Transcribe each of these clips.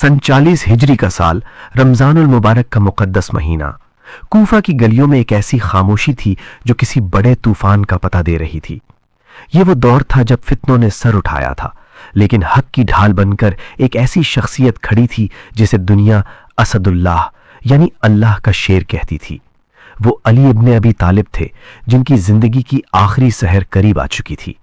सन 40 हिजरी का साल, रमजानुल मुबारक का मुकद्दस महीना। कूफा की गलियों में एक ऐसी खामोशी थी जो किसी बड़े तूफान का पता दे रही थी। ये वो दौर था जब फितनों ने सर उठाया था, लेकिन हक की ढाल बनकर एक ऐसी शख्सियत खड़ी थी जिसे दुनिया असदुल्लाह यानी अल्लाह का शेर कहती थी। वो अली इब्ने अबी तालिब थे, जिनकी जिंदगी की आखिरी सहर करीब आ चुकी थी।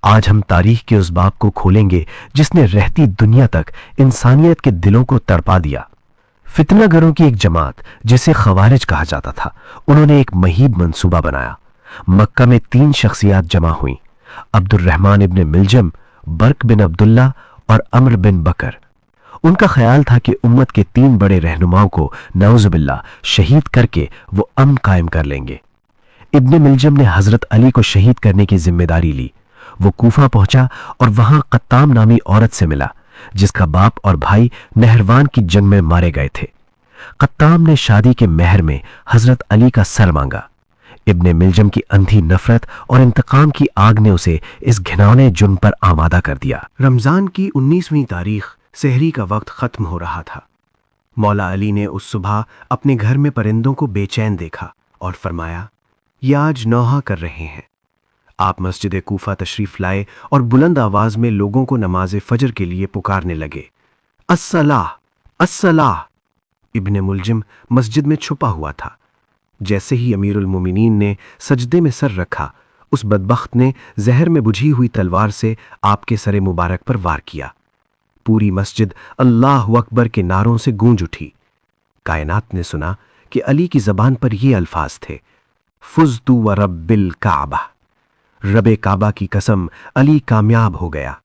आज हम तारीख के उस बाब को खोलेंगे जिसने रहती दुनिया तक इंसानियत के दिलों को तड़पा दिया। फितनागरों की एक जमात, जिसे खवारिज कहा जाता था, उन्होंने एक महीब मंसूबा बनाया। मक्का में 3 शख्सियात जमा हुईं, अब्दुर्रहमान इब्ने मिलजम, बर्क बिन अब्दुल्ला और अम्र बिन बकर। उनका ख्याल था कि उम्मत के 3 बड़े रहनुमाओं को नऊजुबिल्लाह शहीद करके वो अमन कायम कर लेंगे। इब्ने मिलजम ने हजरत अली को शहीद करने की जिम्मेदारी ली। वो कूफा पहुंचा और वहां कत्ताम नामी औरत से मिला, जिसका बाप और भाई नहरवान की जंग में मारे गए थे। कत्ताम ने शादी के मेहर में हजरत अली का सर मांगा। इब्ने मिलजम की अंधी नफरत और इंतकाम की आग ने उसे इस घिनौने जुर्म पर आमादा कर दिया। रमजान की 19वीं तारीख, सहरी का वक्त खत्म हो रहा था। मौला अली ने उस सुबह अपने घर में परिंदों को बेचैन देखा और फरमाया, ये आज नौहा कर रहे हैं। आप मस्जिद कूफा तशरीफ लाए और बुलंद आवाज में लोगों को नमाज फजर के लिए पुकारने लगे, अस्सलाह अस्सलाह। इब्ने मुलजिम मस्जिद में छुपा हुआ था। जैसे ही अमीरुल मोमिनीन ने सजदे में सर रखा, उस बदबख्त ने जहर में बुझी हुई तलवार से आपके सरे मुबारक पर वार किया। पूरी मस्जिद अल्लाह अकबर के नारों से गूंज उठी। कायनात ने सुना कि अली की जबान पर ये अल्फाज थे, फुज़तु व रब्बिल काबा, रबे काबा की कसम, अली कामयाब हो गया।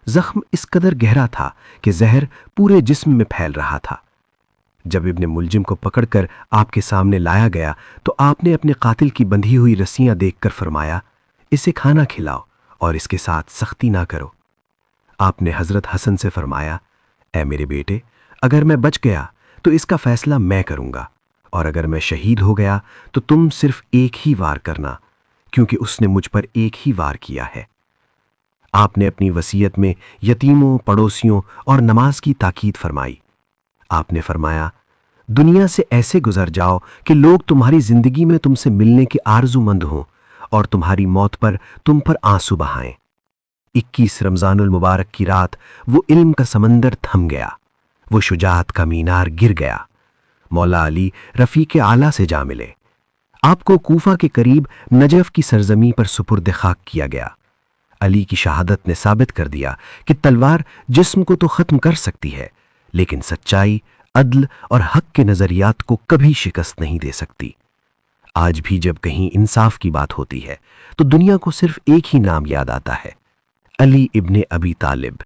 जख्म इस कदर गहरा था कि जहर पूरे जिस्म में फैल रहा था। जब इब्ने मुलजिम को पकड़कर आपके सामने लाया गया तो आपने अपने कातिल की बंधी हुई रस्सियां देखकर फरमाया, इसे खाना खिलाओ और इसके साथ सख्ती ना करो। आपने हजरत हसन से फरमाया, ऐ मेरे बेटे, अगर मैं बच गया तो इसका फैसला मैं करूंगा, और अगर मैं शहीद हो गया तो तुम सिर्फ एक ही वार करना, क्योंकि उसने मुझ पर एक ही वार किया है। आपने अपनी वसीयत में यतीमों, पड़ोसियों और नमाज की ताकीद फरमाई। आपने फरमाया, दुनिया से ऐसे गुजर जाओ कि लोग तुम्हारी जिंदगी में तुमसे मिलने के आरजूमंद हों और तुम्हारी मौत पर तुम पर आंसू बहाएं। 21 रमजानुल मुबारक की रात वो इल्म का समंदर थम गया, वो शुजाअत का मीनार गिर गया। मौला अली रफीक आला से जा मिले। आपको कूफा के करीब नजफ की सरजमी पर सुपुर्द खाक किया गया। अली की शहादत ने साबित कर दिया कि तलवार जिस्म को तो खत्म कर सकती है, लेकिन सच्चाई, अदल और हक के नजरियात को कभी शिकस्त नहीं दे सकती। आज भी जब कहीं इंसाफ की बात होती है तो दुनिया को सिर्फ एक ही नाम याद आता है, अली इब्ने अबी तालिब।